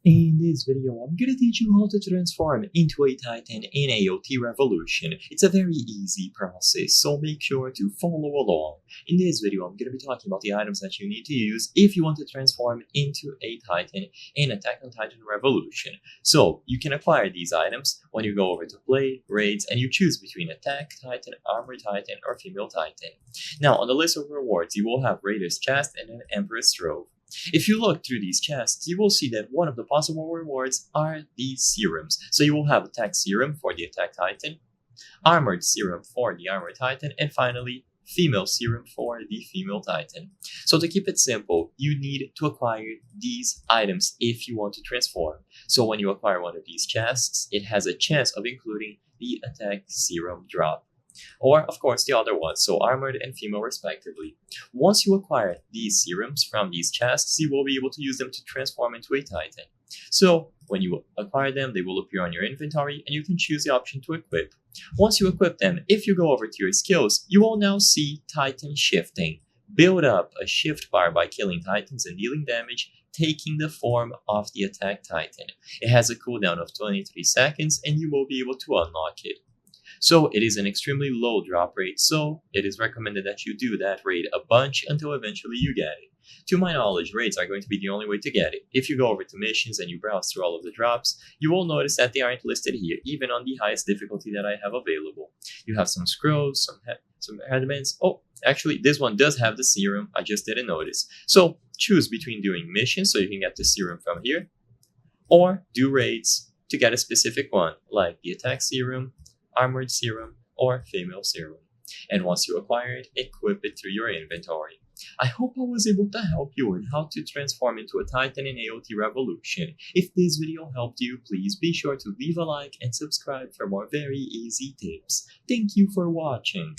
In this video, I'm gonna teach you how to transform into a Titan in AOT Revolution. It's a very easy process, so make sure to follow along. In this video, I'm gonna be talking about the items that you need to use if you want to transform into a Titan in Attack on Titan Revolution. So, you can acquire these items when you go over to Play, Raids, and you choose between Attack Titan, Armor Titan, or Female Titan. Now, on the list of rewards, you will have Raider's Chest and an Empress Robe. If you look through these chests, you will see that one of the possible rewards are these serums. So you will have Attack Serum for the Attack Titan, Armored Serum for the Armored Titan, and finally, Female Serum for the Female Titan. So to keep it simple, you need to acquire these items if you want to transform. So when you acquire one of these chests, it has a chance of including the Attack Serum drop. Or, of course, the other ones, so armored and female respectively. Once you acquire these serums from these chests, you will be able to use them to transform into a Titan. So, when you acquire them, they will appear on your inventory and you can choose the option to equip. Once you equip them, if you go over to your skills, you will now see Titan Shifting. Build up a shift bar by killing Titans and dealing damage, taking the form of the Attack Titan. It has a cooldown of 23 seconds and you will be able to unlock it. So it is an extremely low drop rate, so it is recommended that you do that raid a bunch until eventually you get it. To my knowledge, raids are going to be the only way to get it. If you go over to missions and you browse through all of the drops, you will notice that they aren't listed here, even on the highest difficulty that I have available. You have some scrolls, some headbands. Oh, actually, this one does have the serum, I just didn't notice. So choose between doing missions so you can get the serum from here, or do raids to get a specific one, like the Attack Serum, Armored Serum, or Female Serum. And once you acquire it, equip it through your inventory. I hope I was able to help you with how to transform into a Titan in AOT Revolution. If this video helped you, please be sure to leave a like and subscribe for more very easy tips. Thank you for watching.